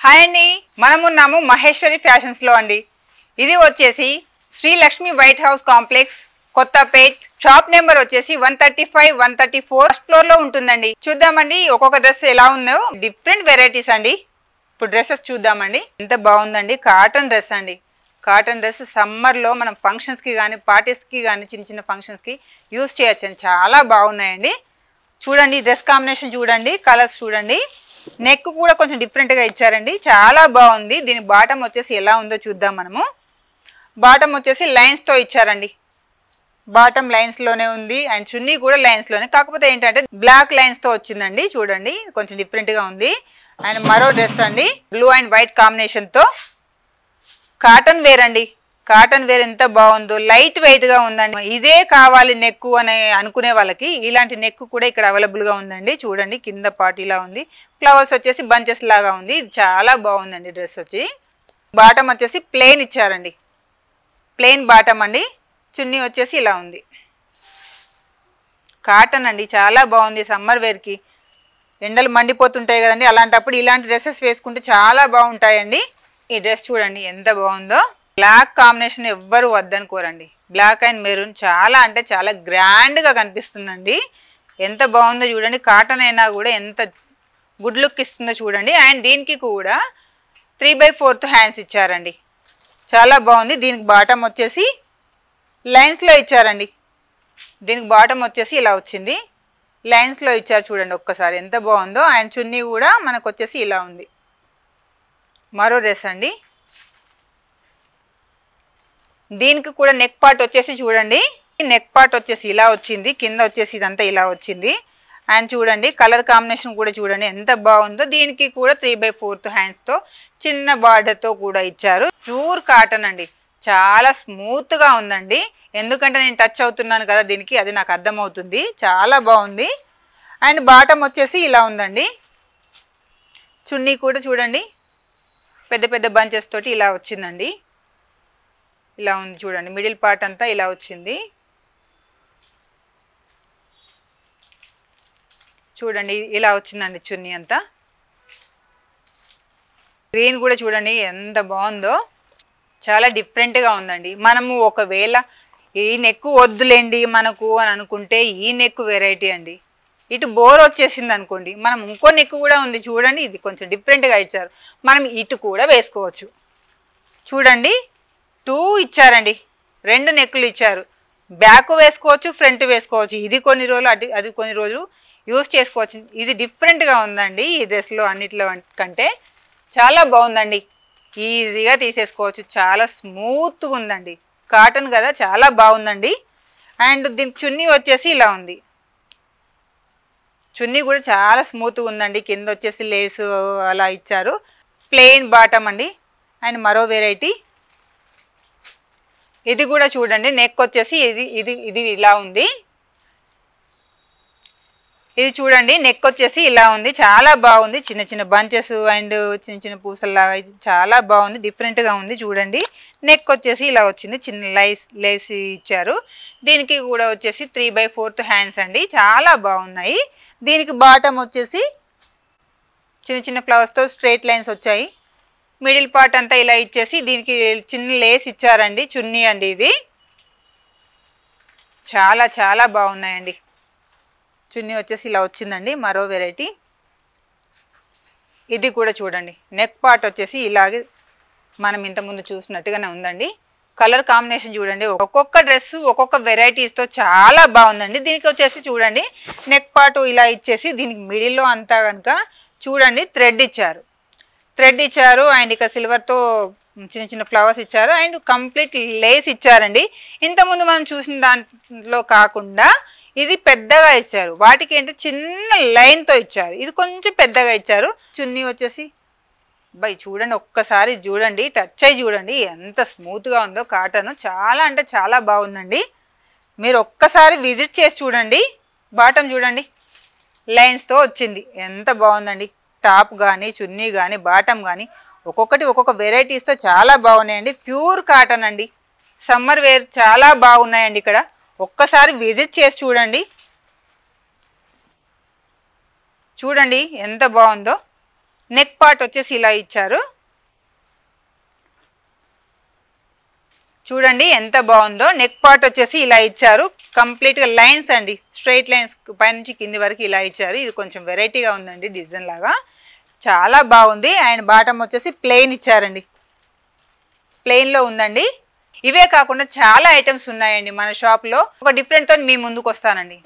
Hi అండి, మనమున్నాము Maheshwari fashions లో అండి. ఇది వచ్చేసి Shri Lakshmi White House complex, Kothapet. Shop number వచ్చేసి 135, 134 ఫస్ట్ ఫ్లోర్ లో ఉంటుందండి. చూద్దామండి ఒక్కొక్క డ్రెస్ ఎలా ఉందో, డిఫరెంట్ వెరైటీస్ అండి. ఇప్పుడు డ్రెస్సెస్ చూద్దామండి. ఎంత బాగుందండి, కాటన్ డ్రెస్ అండి. కాటన్ డ్రెస్ సమ్మర్ లో మనం ఫంక్షన్స్ కి కానీ పార్టీస్ కి కానీ చిన్న చిన్న ఫంక్షన్స్ కి యూస్ చేయొచ్చండి. చాలా బాగున్నాయండి. చూడండి డ్రెస్ కాంబినేషన్ చూడండి, కలర్స్ చూడండి. నెక్ కూడా కొంచెం డిఫరెంట్గా ఇచ్చారండి, చాలా బాగుంది. దీని బాటమ్ వచ్చేసి ఎలా ఉందో చూద్దాం మనము. బాటమ్ వచ్చేసి లైన్స్తో ఇచ్చారండి, బాటమ్ లైన్స్లోనే ఉంది. అండ్ చున్నీ కూడా లైన్స్లోనే, కాకపోతే ఏంటంటే బ్లాక్ లైన్స్తో వచ్చిందండి. చూడండి కొంచెం డిఫరెంట్గా ఉంది. అండ్ మరో డ్రెస్ అండి, బ్లూ అండ్ వైట్ కాంబినేషన్తో. కాటన్ వేర్ అండి, కాటన్ వేర్ ఎంత బాగుందో, లైట్ వెయిట్ గా ఉందండి. ఇదే కావాలి నెక్ అని అనుకునే వాళ్ళకి ఇలాంటి నెక్ కూడా ఇక్కడ అవైలబుల్ గా ఉందండి. చూడండి కింద పార్టీలా ఉంది, ఫ్లవర్స్ వచ్చేసి బంచెస్ లాగా ఉంది. ఇది చాలా బాగుందండి. డ్రెస్ వచ్చి బాటమ్ వచ్చేసి ప్లెయిన్ ఇచ్చారండి, ప్లెయిన్ బాటమ్ అండి. చున్నీ వచ్చేసి ఇలా ఉంది. కాటన్ అండి, చాలా బాగుంది. సమ్మర్ వేర్కి ఎండలు మండిపోతుంటాయి కదండి, అలాంటప్పుడు ఇలాంటి డ్రెస్సెస్ వేసుకుంటే చాలా బాగుంటాయండి. ఈ డ్రెస్ చూడండి ఎంత బాగుందో. బ్లాక్ కాంబినేషన్ ఎవ్వరు వద్దనుకోరండి. బ్లాక్ అండ్ మెరూన్ చాలా అంటే చాలా గ్రాండ్గా కనిపిస్తుందండి. ఎంత బాగుందో చూడండి. కాటన్ అయినా కూడా ఎంత గుడ్ లుక్ ఇస్తుందో చూడండి. అండ్ దీనికి కూడా 3/4 హ్యాండ్స్ ఇచ్చారండి, చాలా బాగుంది. దీనికి బాటమ్ వచ్చేసి లైన్స్లో ఇచ్చారండి. దీనికి బాటమ్ వచ్చేసి ఇలా వచ్చింది, లైన్స్లో ఇచ్చారు. చూడండి ఒక్కసారి ఎంత బాగుందో. అండ్ చున్నీ కూడా మనకు వచ్చేసి ఇలా ఉంది. మరో డ్రెస్ అండి, దీనికి కూడా నెక్ పార్ట్ వచ్చేసి చూడండి, నెక్ పార్ట్ వచ్చేసి ఇలా వచ్చింది, కింద వచ్చేసి ఇదంతా ఇలా వచ్చింది. అండ్ చూడండి కలర్ కాంబినేషన్ కూడా చూడండి ఎంత బాగుందో. దీనికి కూడా 3/4 హ్యాండ్స్తో చిన్న బార్డర్తో కూడా ఇచ్చారు. ప్యూర్ కాటన్ అండి, చాలా స్మూత్గా ఉందండి. ఎందుకంటే నేను టచ్ అవుతున్నాను కదా దీనికి, అది నాకు అర్థమవుతుంది. చాలా బాగుంది. అండ్ బాటమ్ వచ్చేసి ఇలా ఉందండి. చున్నీ కూడా చూడండి పెద్ద పెద్ద బంచెస్ తోటి ఇలా వచ్చిందండి, ఇలా ఉంది. చూడండి మిడిల్ పార్ట్ అంతా ఇలా వచ్చింది. చూడండి ఇలా వచ్చిందండి చున్నీ అంతా. గ్రీన్ కూడా చూడండి ఎంత బాగుందో, చాలా డిఫరెంట్గా ఉందండి. మనము ఒకవేళ ఈ నెక్ వద్దులేండి మనకు అని అనుకుంటే ఈ నెక్ వెరైటీ అండి. ఇటు బోర్ వచ్చేసింది అనుకోండి, మనం ఇంకో నెక్ కూడా ఉంది చూడండి, ఇది కొంచెం డిఫరెంట్గా ఇచ్చారు. మనం ఇటు కూడా వేసుకోవచ్చు. చూడండి 2 ఇచ్చారండి, 2 నెక్కులు ఇచ్చారు. బ్యాక్ వేసుకోవచ్చు, ఫ్రంట్ వేసుకోవచ్చు. ఇది కొన్ని రోజులు అది కొన్ని రోజులు యూస్ చేసుకోవచ్చు. ఇది డిఫరెంట్గా ఉందండి. ఈ డ్రెస్లో అన్నిట్లో కంటే చాలా బాగుందండి. ఈజీగా తీసేసుకోవచ్చు, చాలా స్మూత్గా ఉందండి. కాటన్ కదా చాలా బాగుందండి. అండ్ దీనికి చున్నీ వచ్చేసి ఇలా ఉంది. చున్నీ కూడా చాలా స్మూత్గా ఉందండి. కింద వచ్చేసి లేసు అలా ఇచ్చారు. ప్లెయిన్ బాటమ్ అండి. అండ్ మరో వెరైటీ ఇది కూడా చూడండి, నెక్ వచ్చేసి ఇది ఇలా ఉంది. ఇది చూడండి నెక్ వచ్చేసి ఇలా ఉంది, చాలా బాగుంది. చిన్న చిన్న బంచెస్ అండ్ చిన్న చిన్న పూసల్లాగా చాలా బాగుంది, డిఫరెంట్గా ఉంది. చూడండి నెక్ వచ్చేసి ఇలా వచ్చింది, చిన్న లేస్ ఇచ్చారు. దీనికి కూడా వచ్చేసి 3/4 హ్యాండ్స్ అండి, చాలా బాగున్నాయి. దీనికి బాటమ్ వచ్చేసి చిన్న చిన్న ఫ్లవర్స్తో స్ట్రైట్ లైన్స్ వచ్చాయి. మిడిల్ పార్ట్ అంతా ఇలా ఇచ్చేసి దీనికి చిన్న లేస్ ఇచ్చారండి. చున్నీ అండి, ఇది చాలా చాలా బాగున్నాయండి. చున్నీ వచ్చేసి ఇలా వచ్చిందండి. మరో వెరైటీ ఇది కూడా చూడండి, నెక్ పార్ట్ వచ్చేసి ఇలాగే మనం ఇంతకుముందు చూసినట్టుగానే ఉందండి. కలర్ కాంబినేషన్ చూడండి, ఒక్కొక్క డ్రెస్ ఒక్కొక్క వెరైటీస్తో చాలా బాగుందండి. దీనికి వచ్చేసి చూడండి నెక్ పార్ట్ ఇలా ఇచ్చేసి దీనికి మిడిల్లో అంతా కనుక చూడండి థ్రెడ్ ఇచ్చారు. అండ్ ఇక సిల్వర్తో చిన్న చిన్న ఫ్లవర్స్ ఇచ్చారు. అండ్ కంప్లీట్ లేస్ ఇచ్చారండి. ఇంతకుముందు మనం చూసిన దాంట్లో కాకుండా ఇది పెద్దగా ఇచ్చారు. వాటికి ఏంటంటే చిన్న లైన్తో ఇచ్చారు, ఇది కొంచెం పెద్దగా ఇచ్చారు. చున్నీ వచ్చేసి చూడండి ఒక్కసారి చూడండి, టచ్ అయ్యి చూడండి ఎంత స్మూత్గా ఉందో. కాటన్ చాలా అంటే చాలా బాగుందండి. మీరు ఒక్కసారి విజిట్ చేసి చూడండి. బాటమ్ చూడండి లైన్స్తో వచ్చింది, ఎంత బాగుందండి. టాప్ కానీ చున్నీ కానీ బాటమ్ కానీ ఒక్కొక్కటి ఒక్కొక్క వెరైటీస్తో చాలా బాగున్నాయండి. ప్యూర్ కాటన్ అండి, సమ్మర్ వేర్ చాలా బాగున్నాయండి. ఇక్కడ ఒక్కసారి విజిట్ చేసి చూడండి. చూడండి ఎంత బాగుందో. నెక్ పార్ట్ వచ్చేసి ఇలా ఇచ్చారు. చూడండి ఎంత బాగుందో. నెక్ పార్ట్ వచ్చేసి ఇలా ఇచ్చారు. కంప్లీట్గా లైన్స్ అండి, స్ట్రైట్ లైన్స్ పైనుంచి కింది వరకు ఇలా ఇచ్చారు. ఇది కొంచెం వెరైటీగా ఉందండి డిజైన్ లాగా, చాలా బాగుంది. అండ్ బాటమ్ వచ్చేసి ప్లెయిన్ ఇచ్చారండి, ప్లెయిన్లో ఉందండి. ఇవే కాకుండా చాలా ఐటమ్స్ ఉన్నాయండి మన షాప్లో. ఒక డిఫరెంట్తో మీ ముందుకు వస్తానండి.